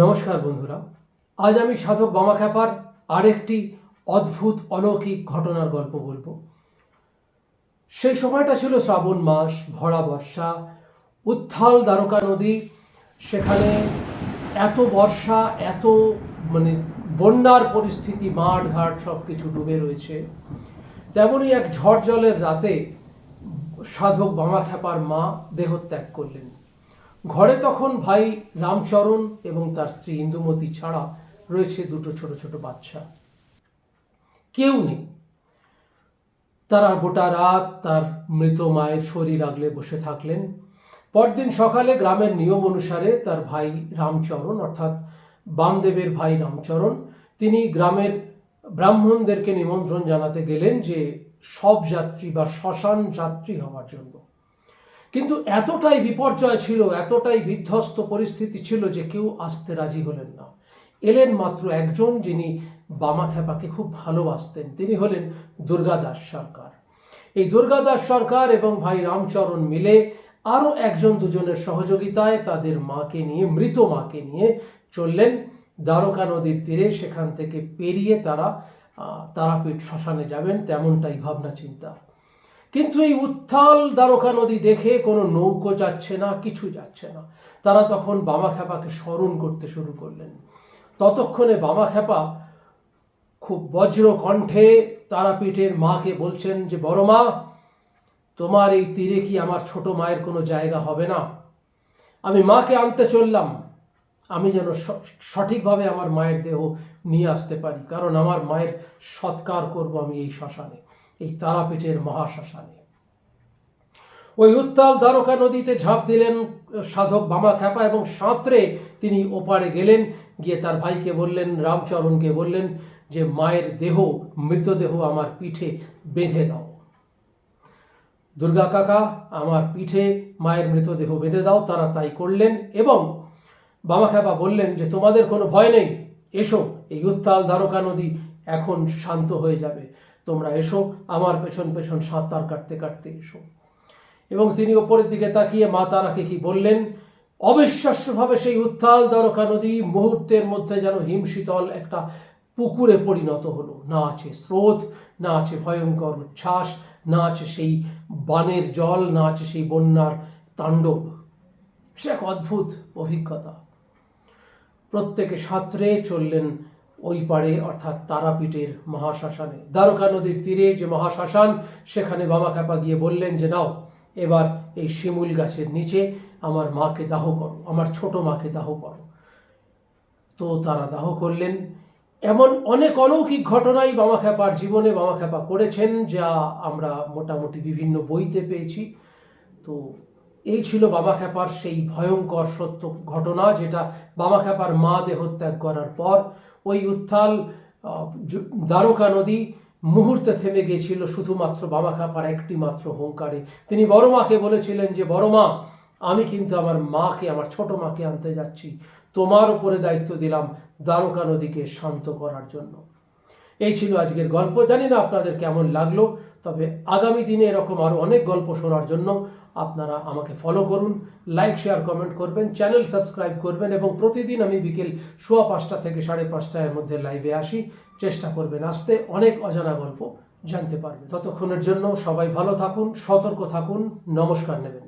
নমস্কার বন্ধুরা, আজ আমি সাধক বামাখ্যাপার আরেকটি অদ্ভুত অলৌকিক ঘটনার গল্প বলবো। সেই সময়টা ছিল শ্রাবণ মাস, ভরা বর্ষা, উত্থাল দ্বারকা নদী। সেখানে এত বর্ষা, এত বন্যার পরিস্থিতি, মাঠ ঘাট সব কিছু ডুবে রয়েছে। তেমনই এক ঝড় জলের রাতে সাধক বামাখ্যাপার মা দেহত্যাগ করলেন। ঘরে তখন ভাই রামচরণ এবং তার স্ত্রী ইন্দুমতি ছাড়া রয়েছে দুটো ছোট ছোট বাচ্চা। কেউ নেই। তারা গোটা রাত তার মৃত মায়ের শরীর আগলে বসে থাকলেন। পরদিন সকালে গ্রামের নিয়ম অনুসারে তার ভাই রামচরণ, অর্থাৎ বামদেবের ভাই রামচরণ, তিনি গ্রামের ব্রাহ্মণদেরকে নিমন্ত্রণ জানাতে গেলেন যে সব যাত্রী বা শ্মশান যাত্রী হওয়ার জন্য। কিন্তু এতটাই বিপর্যয় ছিল, এতটাই বিধ্বস্ত পরিস্থিতি ছিল যে কেউ আসতে রাজি হলেন না। এলেন মাত্র একজন, যিনি বামাখ্যাপাকে খুব ভালোবাসতেন। তিনি হলেন দুর্গাদাস সরকার। এই দুর্গাদাস সরকার এবং ভাই রামচরণ মিলে আরও একজন দুজনের সহযোগিতায় তাদের মাকে নিয়ে, মৃত মাকে নিয়ে চললেন দ্বারকা নদীর তীরে। সেখান থেকে পেরিয়ে তারা তারাপীঠ শ্মশানে যাবেন, তেমনটাই ভাবনা চিন্তা। কিন্তু এই উত্থাল দ্বারকা নদী দেখে কোনো নৌকো যাচ্ছে না, কিছু যাচ্ছে না। তারা তখন বামাখ্যাপাকে স্মরণ করতে শুরু করলেন। ততক্ষণে বামাখ্যাপা খুব বজ্র কণ্ঠে তারাপীঠের মাকে বলছেন যে, বড় মা, তোমার এই তীরে কি আমার ছোট মায়ের কোনো জায়গা হবে না? আমি মাকে আনতে চললাম, আমি যেন সঠিকভাবে আমার মায়ের দেহ নিয়ে আসতে পারি, কারণ আমার মায়ের সৎকার করব আমি এই শ্মশানে, এই তারাপীঠের মহাশ্মশানে। ওই উত্তাল দ্বারকা নদীতে ঝাঁপ দিলেন সাধক বামাখ্যাপা এবং সাঁতরে তিনি ওপারে গেলেন। গিয়ে তার ভাইকে বললেন, রামচরণকে বললেন যে মায়ের দেহ, মৃতদেহ আমার পিঠে বেঁধে দাও। দুর্গা কাকা, আমার পিঠে মায়ের মৃতদেহ বেঁধে দাও। তারা তাই করলেন এবং বামাখ্যাপা বললেন যে তোমাদের কোনো ভয় নেই, এসো, এই উত্তাল দ্বারকা নদী এখন শান্ত হয়ে যাবে, তোমরা এসো, আমার পেছন পেছন সাঁতার কাটতে কাটতে এসো। এবং তিনি ওপরের দিকে তাকিয়ে মা তারাকে কি বললেন, অবিশ্বাস্যভাবে সেই উত্তাল দ্বারকা নদী মুহূর্তের মধ্যে যেন হিমশীতল একটা পুকুরে পরিণত হলো। না আছে স্রোত, না আছে ভয়ঙ্কর উচ্ছ্বাস, না আছে সেই বানের জল, না আছে সেই বন্যার তাণ্ডব। সে এক অদ্ভুত অভিজ্ঞতা। প্রত্যেকে সাঁতরে চললেন ওই পারে, অর্থাৎ তারাপীঠের মহাশ্মশানে। দ্বারকা নদীর তীরে যে মহাশ্মশান, সেখানে বামাখ্যাপা গিয়ে বললেন যে নাও, এবার এই শিমুল গাছের নিচে আমার মাকে দাহ করো, আমার ছোট মাকে দাহ করো। তো তারা দাহ করলেন। এমন অনেক অলৌকিক ঘটনাই বামাখ্যাপার জীবনে বামাখ্যাপা করেছেন, যা আমরা মোটামুটি বিভিন্ন বইতে পেয়েছি। তো এই ছিল বামাখ্যাপার সেই ভয়ঙ্কর সত্য ঘটনা, যেটা বামাখ্যাপার মা দেহত্যাগ করার পর ওই উত্তাল দ্বারকা নদী মুহূর্তে থেমে গিয়েছিল শুধুমাত্র বামাখ্যাপার একটি মাত্র হুঙ্কারে। তিনি বড় মাকে বলেছিলেন যে, বড় মা, আমি কিন্তু আমার মাকে, আমার ছোট মাকে আনতে যাচ্ছি, তোমার উপরে দায়িত্ব দিলাম দ্বারকা নদীকে শান্ত করার জন্য। এই ছিল আজকের গল্প। জানি না আপনাদের কেমন লাগলো, তবে আগামী দিনে এরকম আরও অনেক গল্প শোনার জন্য আপনারা আমাকে ফলো করুন, লাইক, শেয়ার, কমেন্ট করবেন, চ্যানেল সাবস্ক্রাইব করবেন এবং প্রতিদিন আমি বিকেল 5:15 থেকে 5:30 মধ্যে লাইভে আসি। চেষ্টা করবেন আসতে, অনেক অজানা গল্প জানতে পারবেন। ততক্ষণের জন্য সবাই ভালো থাকুন, সতর্ক থাকুন, নমস্কার নেবেন।